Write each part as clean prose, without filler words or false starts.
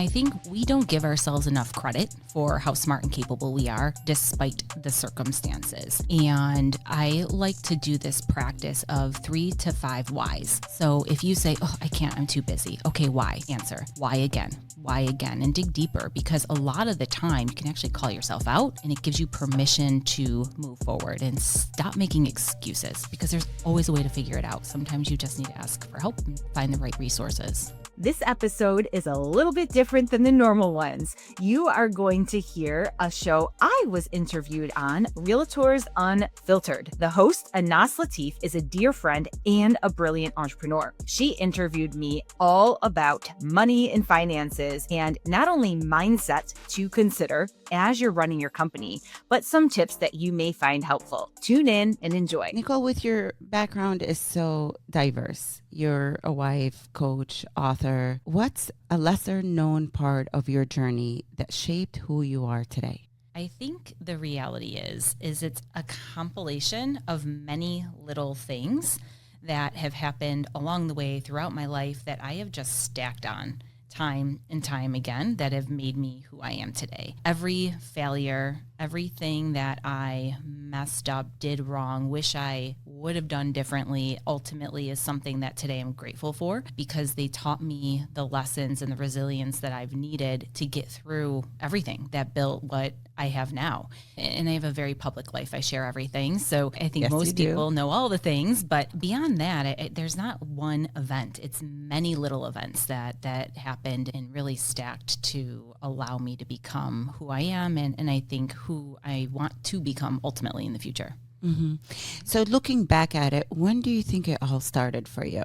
I think we don't give ourselves enough credit for how smart and capable we are despite the circumstances. And I like to do this practice of 3 to 5 whys. So if you say, oh, I can't, I'm too busy. Okay, why? Answer. Why again? Why again? And dig deeper, because a lot of the time you can actually call yourself out and it gives you permission to move forward and stop making excuses, because there's always a way to figure it out. Sometimes you just need to ask for help and find the right resources. This episode is a little bit different than the normal ones. You are going to hear a show I was interviewed on, Realtors Unfiltered. The host, Anas Latif, is a dear friend and a brilliant entrepreneur. She interviewed me all about money and finances, and not only mindset to consider as you're running your company, but some tips that you may find helpful. Tune in and enjoy. Nicholle, with your background is so diverse. You're a wife, coach, author. What's a lesser known part of your journey that shaped who you are today? I think the reality is it's a compilation of many little things that have happened along the way throughout my life that I have just stacked on time and time again that have made me who I am today. Every failure, everything that I messed up, did wrong, wish I would have done differently, ultimately is something that today I'm grateful for, because they taught me the lessons and the resilience that I've needed to get through everything that built what I have now. And I have a very public life. I share everything. So I think most people know all the things, but beyond that, there's not one event. It's many little events that happened and really stacked to allow me to become who I am, and I think who I want to become ultimately in the future. Mm-hmm. So looking back at it, when do you think it all started for you?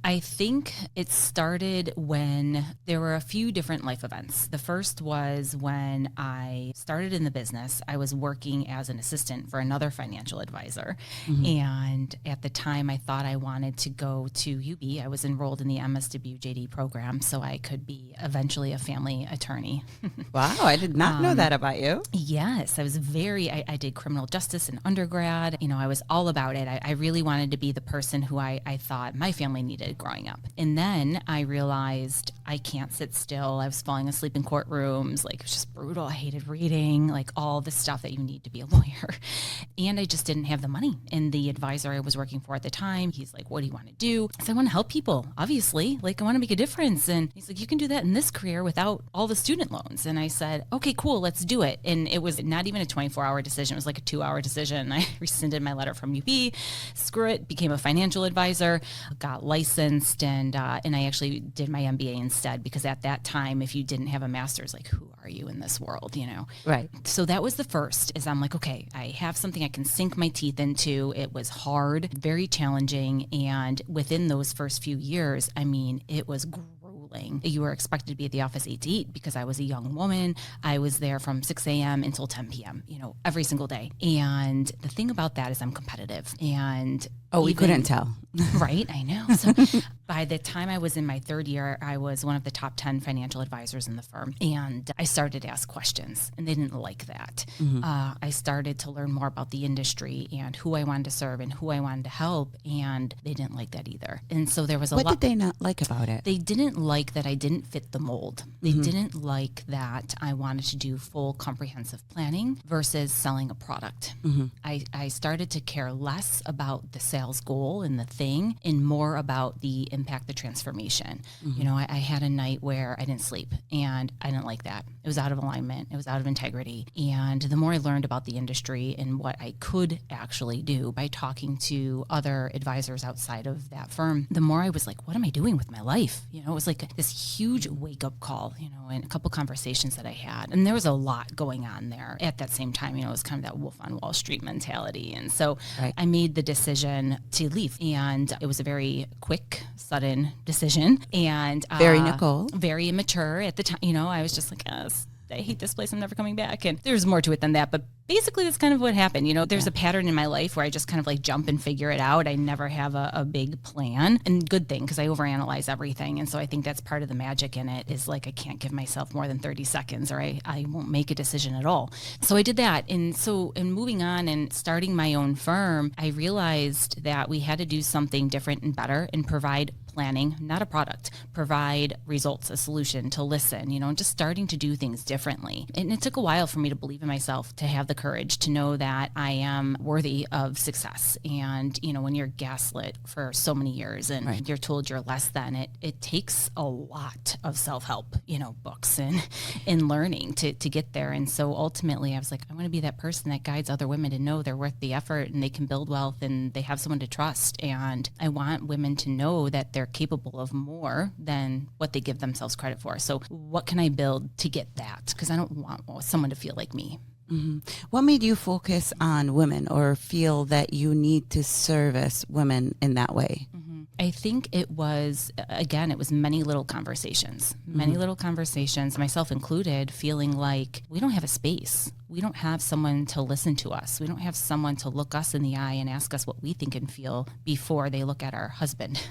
I think it started when there were a few different life events. The first was when I started in the business. I was working as an assistant for another financial advisor. Mm-hmm. And at the time, I thought I wanted to go to UB. I was enrolled in the MSW JD program so I could be eventually a family attorney. Wow, I did not know that about you. Yes, I was I did criminal justice in undergrad. You know, I was all about it. I really wanted to be the person who I thought my family needed growing up. And then I realized I can't sit still. I was falling asleep in courtrooms. Like, it was just brutal. I hated reading, like all the stuff that you need to be a lawyer. And I just didn't have the money. And the advisor I was working for at the time, he's like, what do you want to do? So I want to help people, obviously. Like, I want to make a difference. And he's like, you can do that in this career without all the student loans. And I said, okay, cool, let's do it. And it was not even a 24-hour decision. It was like a 2-hour decision. I rescinded my letter from UB, screw it, became a financial advisor, got licensed, and I actually did my MBA instead, because at that time, if you didn't have a master's, like, who are you in this world, you know? Right. So that was the first, is I'm like, okay, I have something I can sink my teeth into. It was hard, very challenging, and within those first few years, I mean, it was grueling. You were expected to be at the office 8 to 8 because I was a young woman. I was there from 6 a.m. until 10 p.m., you know, every single day. And the thing about that is I'm competitive. And we couldn't tell. Right, I know. So by the time I was in my third year, I was one of the top 10 financial advisors in the firm. And I started to ask questions, and they didn't like that. Mm-hmm. I started to learn more about the industry and who I wanted to serve and who I wanted to help, and they didn't like that either. And so there was a lot. What did they not like about it? They didn't like that I didn't fit the mold. They mm-hmm. didn't like that I wanted to do full comprehensive planning versus selling a product. Mm-hmm. I started to care less about the sales goal and the thing, and more about the impact, the transformation. Mm-hmm. You know, I had a night where I didn't sleep, and I didn't like that. It was out of alignment. It was out of integrity. And the more I learned about the industry and what I could actually do by talking to other advisors outside of that firm, the more I was like, what am I doing with my life? You know, it was like this huge wake-up call, you know, and a couple conversations that I had. And there was a lot going on there at that same time. You know, it was kind of that Wolf on Wall Street mentality. And so right. I made the decision to leave. And it was a very quick, sudden decision. And very Nicholle. Very immature at the time. You know, I was just like, I hate this place. I'm never coming back. And there's more to it than that. But basically, that's kind of what happened. You know, there's a pattern in my life where I just kind of like jump and figure it out. I never have a big plan. And good thing, because I overanalyze everything. And so I think that's part of the magic in it, is like I can't give myself more than 30 seconds or I won't make a decision at all. So I did that. And so in moving on and starting my own firm, I realized that we had to do something different and better and provide planning, not a product, provide results, a solution, to listen, just starting to do things differently. And it took a while for me to believe in myself, to have the courage to know that I am worthy of success. And, when you're gaslit for so many years and you're told you're less than, it takes a lot of self-help, books and learning to get there. And so ultimately I was like, I want to be that person that guides other women to know they're worth the effort and they can build wealth and they have someone to trust. And I want women to know that they're capable of more than what they give themselves credit for. So what can I build to get that? Because I don't want someone to feel like me. Mm-hmm. What made you focus on women or feel that you need to service women in that way? Mm-hmm. I think it was many little conversations, myself included, feeling like we don't have a space. We don't have someone to listen to us. We don't have someone to look us in the eye and ask us what we think and feel before they look at our husband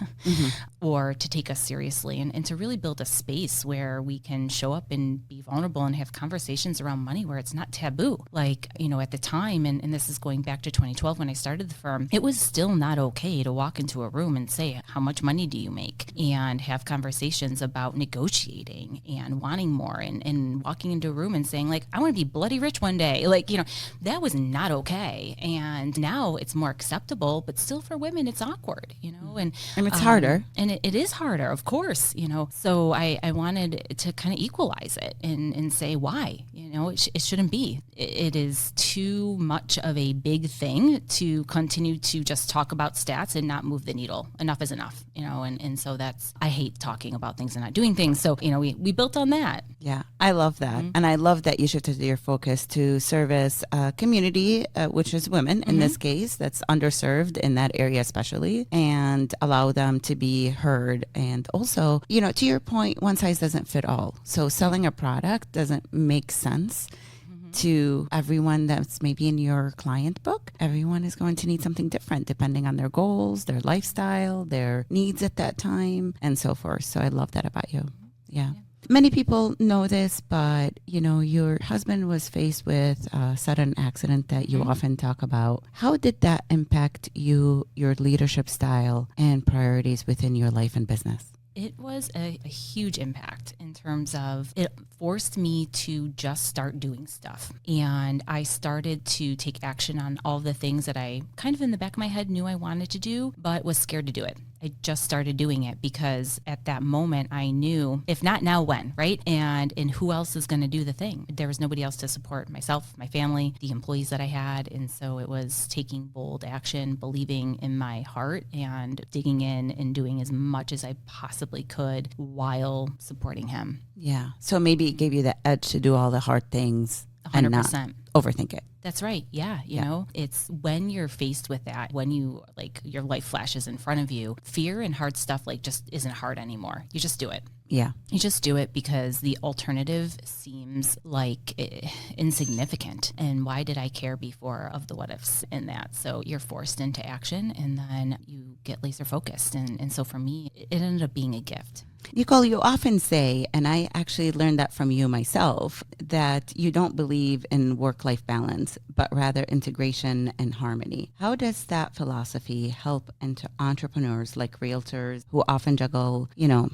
or to take us seriously and to really build a space where we can show up and be vulnerable and have conversations around money where it's not taboo. Like, at the time, and this is going back to 2012 when I started the firm, it was still not okay to walk into a room and say, how much money do you make? And have conversations about negotiating and wanting more and walking into a room and saying, like, I want to be bloody rich one day. Like, that was not okay. And now it's more acceptable, but still for women, it's awkward, and it's harder. And it is harder, of course, So I wanted to kind of equalize it and say why, it shouldn't be. It is too much of a big thing to continue to just talk about stats and not move the needle. Enough is enough, and so I hate talking about things and not doing things. So, we built on that. Yeah, I love that. Mm-hmm. And I love that you shifted your focus to service a community, which is women in this case, that's underserved in that area especially, and allow them to be heard. And also, to your point, one size doesn't fit all. So selling a product doesn't make sense to everyone that's maybe in your client book. Everyone is going to need something different depending on their goals, their lifestyle, their needs at that time, and so forth. So I love that about you. Yeah. Many people know this, but your husband was faced with a sudden accident that you often talk about. How did that impact you, your leadership style, and priorities within your life and business? It was a huge impact in terms of it forced me to just start doing stuff. And I started to take action on all the things that I kind of in the back of my head knew I wanted to do, but was scared to do it. I just started doing it because at that moment I knew, if not now, when, right? And who else is going to do the thing? There was nobody else to support myself, my family, the employees that I had. And so it was taking bold action, believing in my heart and digging in and doing as much as I possibly could while supporting him. Yeah. So maybe it gave you the edge to do all the hard things 100%. And not overthink it. That's right. Yeah. You know, it's when you're faced with that, when you your life flashes in front of you, fear and hard stuff just isn't hard anymore. You just do it. Yeah. You just do it because the alternative seems insignificant. And why did I care before of the what ifs in that? So you're forced into action and then you get laser focused. And so for me, it ended up being a gift. Nicholle, you often say, and I actually learned that from you myself, that you don't believe in work-life balance, but rather integration and harmony. How does that philosophy help into entrepreneurs like realtors who often juggle,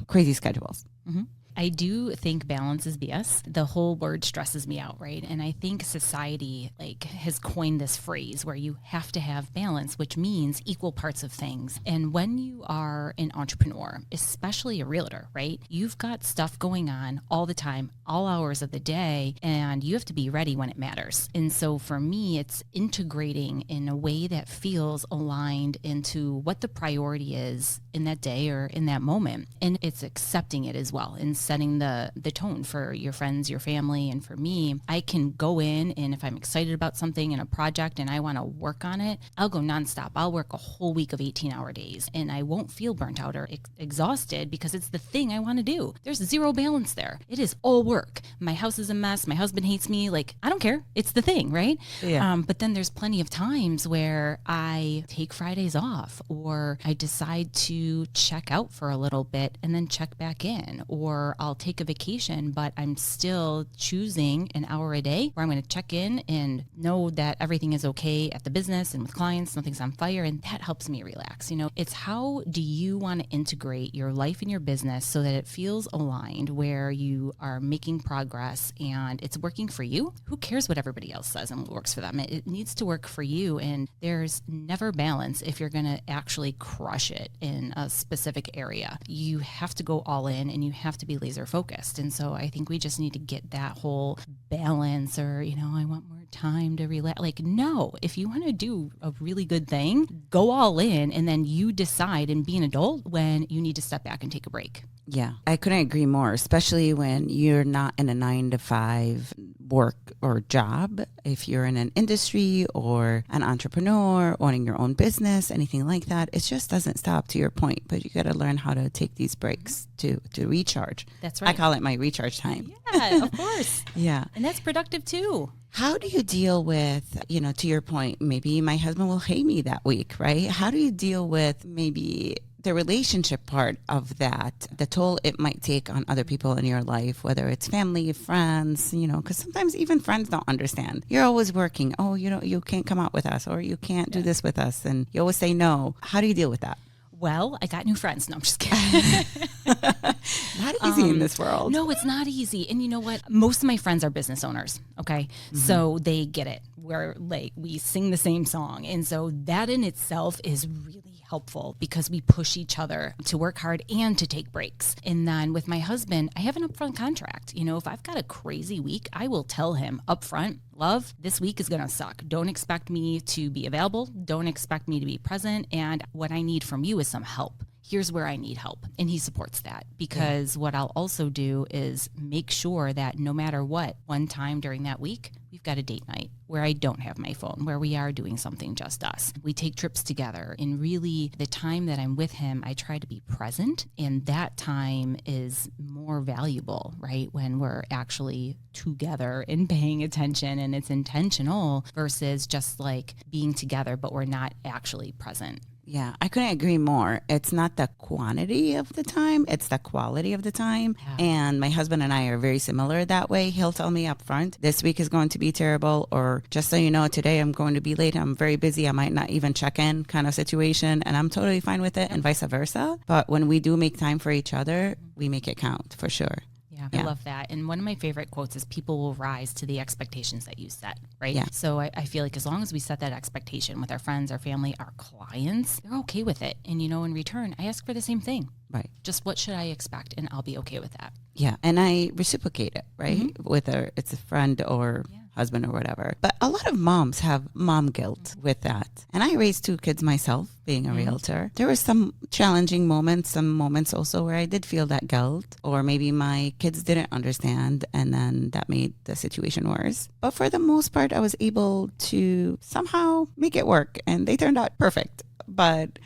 crazy schedules? Mm-hmm. I do think balance is BS. The whole word stresses me out, right? And I think society has coined this phrase where you have to have balance, which means equal parts of things. And when you are an entrepreneur, especially a realtor, right? You've got stuff going on all the time, all hours of the day, and you have to be ready when it matters. And so for me, it's integrating in a way that feels aligned into what the priority is in that day or in that moment. And it's accepting it as well and setting the tone for your friends, your family. And for me, I can go in and if I'm excited about something in a project and I want to work on it, I'll go nonstop. I'll work a whole week of 18-hour days and I won't feel burnt out or exhausted because it's the thing I want to do. There's zero balance there. It is all work. My house is a mess. My husband hates me. I don't care. It's the thing, right? Yeah. But then there's plenty of times where I take Fridays off or I decide to check out for a little bit and then check back in, or or I'll take a vacation, but I'm still choosing an hour a day where I'm going to check in and know that everything is okay at the business and with clients, nothing's on fire. And that helps me relax. It's how do you want to integrate your life and your business so that it feels aligned, where you are making progress and it's working for you? Who cares what everybody else says and what works for them? It needs to work for you. And there's never balance if you're going to actually crush it in a specific area. You have to go all in and you have to be laser focused. And so I think we just need to get that whole balance, or, I want more time to relax. Like, no, if you want to do a really good thing, go all in, and then you decide and be an adult when you need to step back and take a break. Yeah, I couldn't agree more, especially when you're not in a 9-to-5 work or job. If you're in an industry or an entrepreneur, owning your own business, anything like that, it just doesn't stop, to your point. But you got to learn how to take these breaks to recharge. That's right. I call it my recharge time. Yeah, of course. Yeah. And that's productive too. How do you deal with, to your point, maybe my husband will hate me that week, right? How do you deal with maybe the relationship part of that, the toll it might take on other people in your life, whether it's family, friends, because sometimes even friends don't understand. You're always working. Oh, you can't come out with us, or you can't do this with us. And you always say no. How do you deal with that? Well, I got new friends. No, I'm just kidding. Not easy in this world. No, it's not easy. And you know what? Most of my friends are business owners. Okay. Mm-hmm. So they get it. We're like, we sing the same song. And so that in itself is really helpful because we push each other to work hard and to take breaks. And then with my husband, I have an upfront contract. If I've got a crazy week, I will tell him upfront, love, this week is going to suck. Don't expect me to be available. Don't expect me to be present. And what I need from you is some help. Here's where I need help. And he supports that, because what I'll also do is make sure that no matter what, one time during that week, we've got a date night where I don't have my phone, where we are doing something just us. We take trips together, and really the time that I'm with him, I try to be present. And that time is more valuable, right? When we're actually together and paying attention and it's intentional versus just like being together, but we're not actually present. Yeah, I couldn't agree more. It's not the quantity of the time, it's the quality of the time. Yeah. And my husband and I are very similar that way. He'll tell me up front, this week is going to be terrible, or just so you know, today I'm going to be late. I'm very busy. I might not even check in, kind of situation. And I'm totally fine with it, and vice versa. But when we do make time for each other, we make it count for sure. Yeah, I love that. And one of my favorite quotes is, people will rise to the expectations that you set, right? Yeah. So I feel like as long as we set that expectation with our friends, our family, our clients, they're okay with it. And, in return, I ask for the same thing. Right. Just what should I expect? And I'll be okay with that. Yeah. And I reciprocate it, right? Mm-hmm. Whether it's a friend or husband or whatever. But a lot of moms have mom guilt with that. And I raised 2 kids myself, being a realtor. There were some challenging moments, some moments also where I did feel that guilt, or maybe my kids didn't understand, and then that made the situation worse. But for the most part, I was able to somehow make it work, and they turned out perfect. But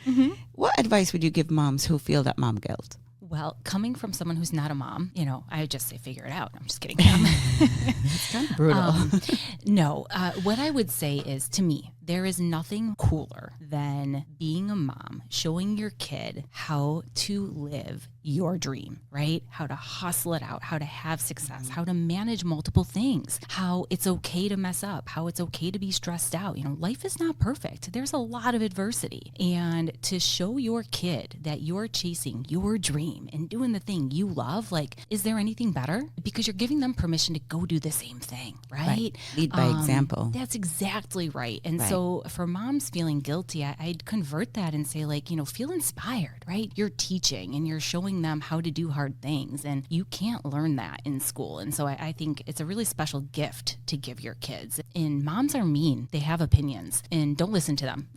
what advice would you give moms who feel that mom guilt? Well, coming from someone who's not a mom, I just say figure it out. I'm just kidding. It's kind of brutal. No, what I would say is, to me, there is nothing cooler than being a mom, showing your kid how to live your dream, right? How to hustle it out, how to have success, how to manage multiple things, how it's okay to mess up, how it's okay to be stressed out. Life is not perfect. There's a lot of adversity. And to show your kid that you're chasing your dream and doing the thing you love, like, is there anything better? Because you're giving them permission to go do the same thing, right? Lead by example. That's exactly right. And so for moms feeling guilty, I'd convert that and say, like, feel inspired, right? You're teaching and you're showing them how to do hard things, and you can't learn that in school. And so I think it's a really special gift to give your kids. And moms are mean. They have opinions, and don't listen to them.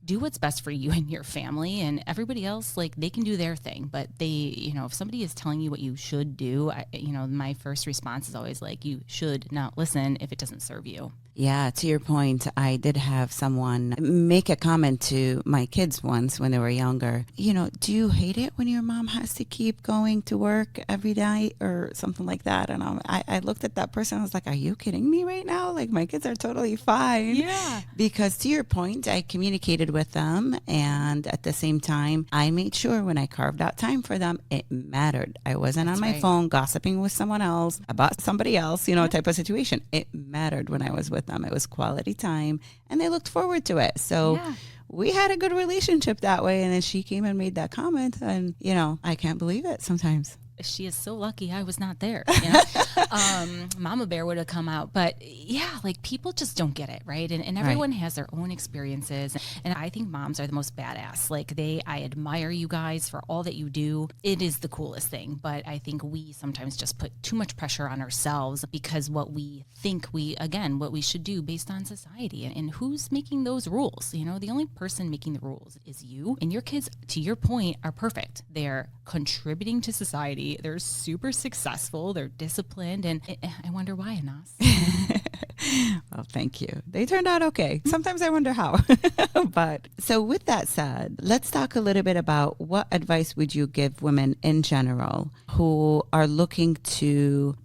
Do what's best for you and your family, and everybody else, like, they can do their thing. But they, if somebody is telling you what you should do, my first response is always like, you should not listen if it doesn't serve you. Yeah, to your point, I did have someone make a comment to my kids once when they were younger. Do you hate it when your mom has to keep going to work every night or something like that? And I looked at that person. I was like, are you kidding me right now? Like, my kids are totally fine. Yeah. Because to your point, I communicated with them. And at the same time, I made sure when I carved out time for them, it mattered. I wasn't on my phone gossiping with someone else about somebody else, type of situation. It mattered when I was with them. It was quality time and they looked forward to it. So we had a good relationship that way. And then she came and made that comment and, I can't believe it sometimes. She is so lucky I was not there. Mama Bear would have come out. But yeah, like, people just don't get it, right? And everyone has their own experiences. And I think moms are the most badass. Like, I admire you guys for all that you do. It is the coolest thing. But I think we sometimes just put too much pressure on ourselves because what we think what we should do based on society. And who's making those rules? The only person making the rules is you. And your kids, to your point, are perfect. They're contributing to society. They're super successful. They're disciplined. And I wonder why, Anas. Well, thank you. They turned out okay. Sometimes I wonder how. But so with that said, let's talk a little bit about what advice would you give women in general who are looking to,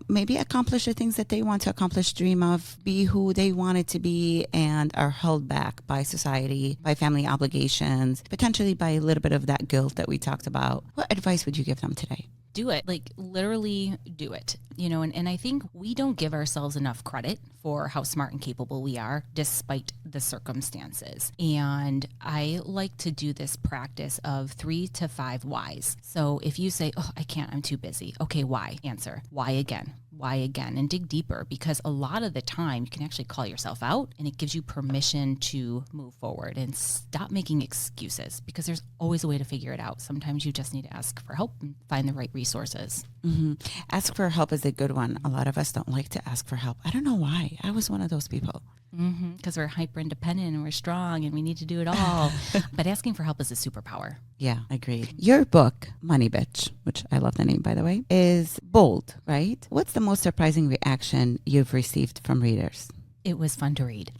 maybe accomplish the things that they want to accomplish, dream of, be who they wanted to be, and are held back by society, by family obligations, potentially by a little bit of that guilt that we talked about. What advice would you give them today? Do it. Like, literally do it. And I think we don't give ourselves enough credit for how smart and capable we are despite the circumstances. And I like to do this practice of 3 to 5 whys. So if you say, oh, I can't, I'm too busy. Okay, why? Answer. Why again? Why again? And dig deeper, because a lot of the time you can actually call yourself out and it gives you permission to move forward and stop making excuses, because there's always a way to figure it out. Sometimes you just need to ask for help and find the right resources. Mm-hmm. Ask for help is a good one. A lot of us don't like to ask for help. I don't know why. I was one of those people. Because we're hyper independent and we're strong and we need to do it all. But asking for help is a superpower. Yeah, agreed. Your book, Money Bitch, which I love the name, by the way, is bold, right? What's the most surprising reaction you've received from readers? It was fun to read.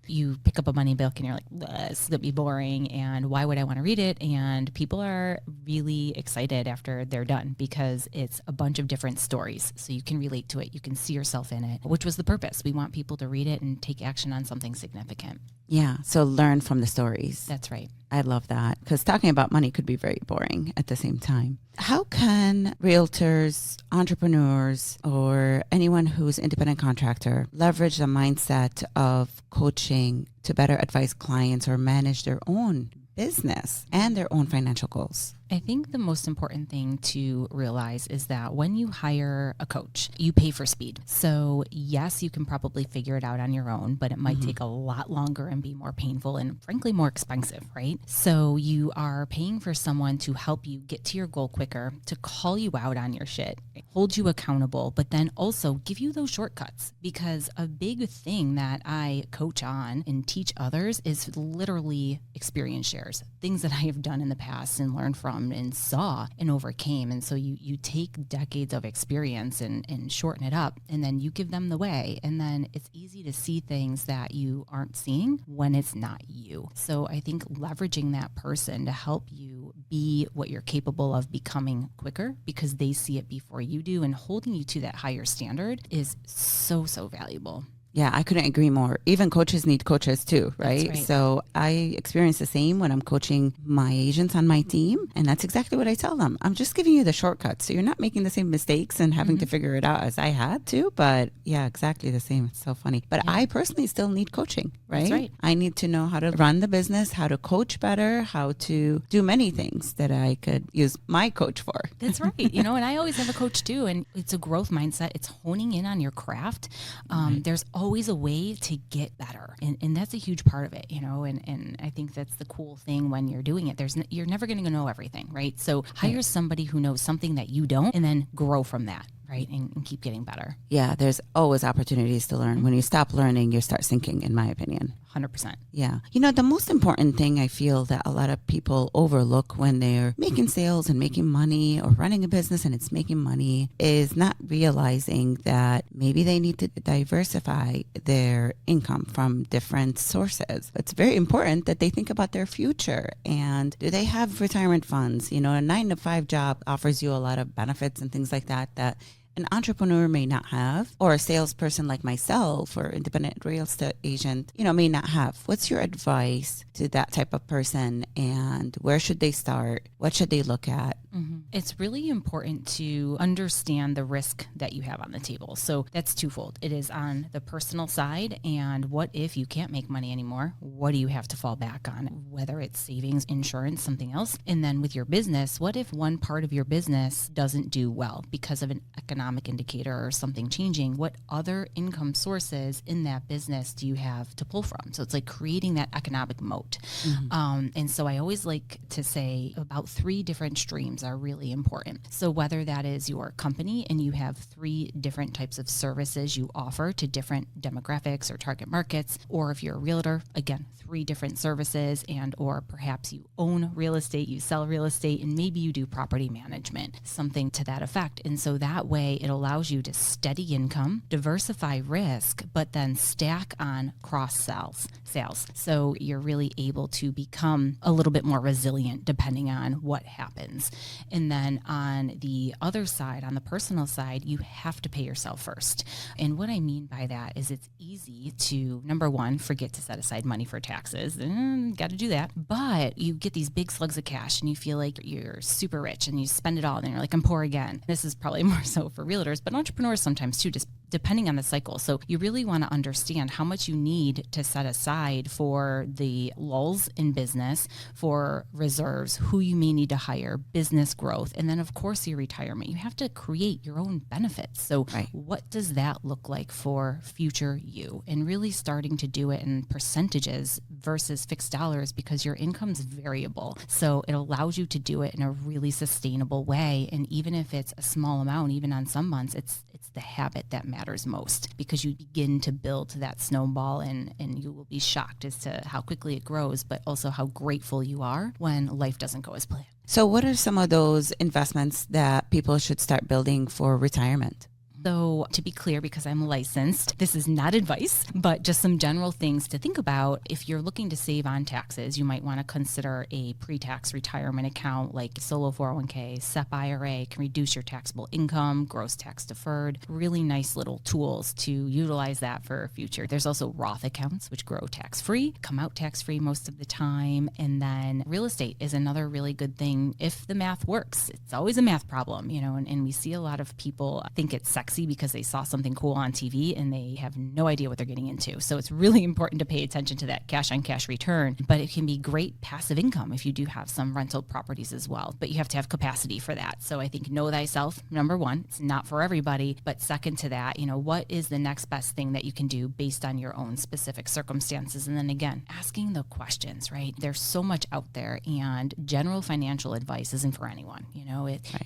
You pick up a money book and you're like, this is going to be boring, and why would I want to read it? And people are really excited after they're done because it's a bunch of different stories. So you can relate to it. You can see yourself in it, which was the purpose. We want people to read it and take action on something significant. Yeah. So learn from the stories. That's right. I love that, because talking about money could be very boring at the same time. How can realtors, entrepreneurs, or anyone who's independent contractor leverage the mindset of coaching to better advise clients or manage their own business and their own financial goals? I think the most important thing to realize is that when you hire a coach, you pay for speed. So yes, you can probably figure it out on your own, but it might take a lot longer and be more painful and frankly more expensive, right? So you are paying for someone to help you get to your goal quicker, to call you out on your shit, hold you accountable, but then also give you those shortcuts. Because a big thing that I coach on and teach others is literally experience shares, things that I have done in the past and learned from and saw and overcame. And so you take decades of experience and shorten it up, and then you give them the way. And then it's easy to see things that you aren't seeing when it's not you. So I think leveraging that person to help you be what you're capable of becoming quicker, because they see it before you do, and holding you to that higher standard is so, so valuable. Yeah, I couldn't agree more. Even coaches need coaches too, right? So I experience the same when I'm coaching my agents on my team. And that's exactly what I tell them. I'm just giving you the shortcuts. So you're not making the same mistakes and having to figure it out as I had to. But yeah, exactly the same. It's so funny. But I personally still need coaching, right? That's right. I need to know how to run the business, how to coach better, how to do many things that I could use my coach for. That's right. And I always have a coach too. And it's a growth mindset. It's honing in on your craft. There's always a way to get better. And that's a huge part of it, and I think that's the cool thing when you're doing it. You're never going to know everything, right? So hire somebody who knows something that you don't, and then grow from that, right? And keep getting better. Yeah, there's always opportunities to learn. When you stop learning, you start sinking, in my opinion. 100%. Yeah. The most important thing I feel that a lot of people overlook when they're making sales and making money or running a business and it's making money is not realizing that maybe they need to diversify their income from different sources. It's very important that they think about their future. And do they have retirement funds? A 9-to-5 job offers you a lot of benefits and things like that an entrepreneur may not have, or a salesperson like myself or independent real estate agent, may not have. What's your advice to that type of person, and where should they start? What should they look at? Mm-hmm. It's really important to understand the risk that you have on the table. So that's twofold. It is on the personal side, and what if you can't make money anymore? What do you have to fall back on? Whether it's savings, insurance, something else. And then with your business, what if one part of your business doesn't do well because of an economic indicator or something changing? What other income sources in that business do you have to pull from? So it's like creating that economic moat. Mm-hmm. And so I always like to say about 3 different streams are really important. So whether that is your company and you have 3 different types of services you offer to different demographics or target markets, or if you're a realtor, again, 3 different services, and or perhaps you own real estate, you sell real estate, and maybe you do property management, something to that effect. And so that way it allows you to steady income, diversify risk, but then stack on cross sales. So you're really able to become a little bit more resilient depending on what happens. And then on the other side, on the personal side, you have to pay yourself first. And what I mean by that is it's easy to, number one, forget to set aside money for taxes. Got to do that. But you get these big slugs of cash and you feel like you're super rich and you spend it all and then you're like, I'm poor again. This is probably more so for realtors, but entrepreneurs sometimes too, just depending on the cycle. So you really want to understand how much you need to set aside for the lulls in business, for reserves, who you may need to hire, business growth, and then of course your retirement. You have to create your own benefits. So what does that look like for future you? And really starting to do it in percentages versus fixed dollars, because your income's variable. So it allows you to do it in a really sustainable way. And even if it's a small amount, even on some months, it's the habit that matters most, because you begin to build that snowball and you will be shocked as to how quickly it grows, but also how grateful you are when life doesn't go as planned. So what are some of those investments that people should start building for retirement? So to be clear, because I'm licensed, this is not advice, but just some general things to think about. If you're looking to save on taxes, you might want to consider a pre-tax retirement account like solo 401k, SEP IRA, can reduce your taxable income, gross tax deferred, really nice little tools to utilize that for future. There's also Roth accounts, which grow tax-free, come out tax-free most of the time. And then real estate is another really good thing if the math works. It's always a math problem, and we see a lot of people think it's sexy because they saw something cool on TV and they have no idea what they're getting into. So it's really important to pay attention to that cash on cash return, but it can be great passive income if you do have some rental properties as well, but you have to have capacity for that. So I think know thyself, number one, it's not for everybody, but second to that, what is the next best thing that you can do based on your own specific circumstances? And then again, asking the questions, right? There's so much out there, and general financial advice isn't for anyone.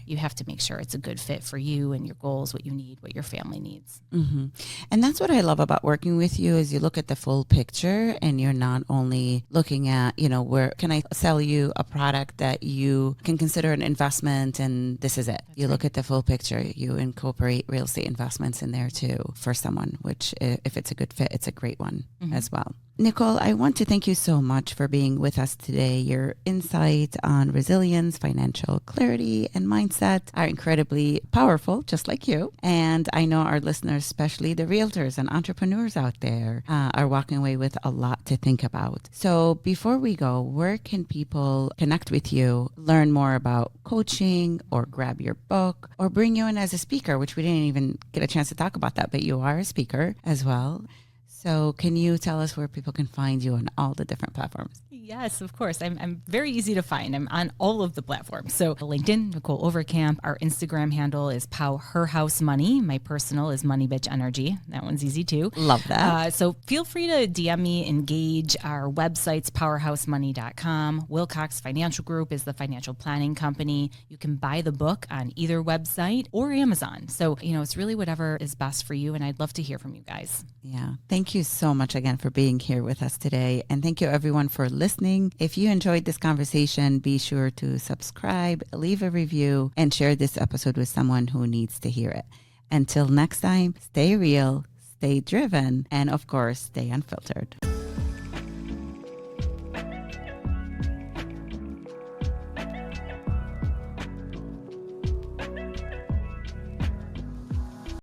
You have to make sure it's a good fit for you and your goals, what you need, what your family needs. Mm-hmm. And that's what I love about working with you, is you look at the full picture, and you're not only looking at, where can I sell you a product that you can consider an investment and this is it. You look at the full picture. You incorporate real estate investments in there too for someone, which if it's a good fit, it's a great one as well. Nicholle, I want to thank you so much for being with us today. Your insight on resilience, financial clarity, and mindset are incredibly powerful, just like you. And I know our listeners, especially the realtors and entrepreneurs out there, are walking away with a lot to think about. So before we go, where can people connect with you, learn more about coaching, or grab your book, or bring you in as a speaker, which we didn't even get a chance to talk about that, but you are a speaker as well. So can you tell us where people can find you on all the different platforms? Yes, of course. I'm very easy to find. I'm on all of the platforms. So LinkedIn, Nicholle Overcamp. Our Instagram handle is PowHERhouse Money. My personal is Money Bitch Energy. That one's easy too. Love that. So feel free to DM me, engage. Our website's powerhousemoney.com. Wilcox Financial Group is the financial planning company. You can buy the book on either website or Amazon. So, it's really whatever is best for you. And I'd love to hear from you guys. Yeah. Thank you so much again for being here with us today. And thank you everyone for listening. If you enjoyed this conversation, be sure to subscribe, leave a review, and share this episode with someone who needs to hear it. Until next time, stay real, stay driven, and of course, stay unfiltered.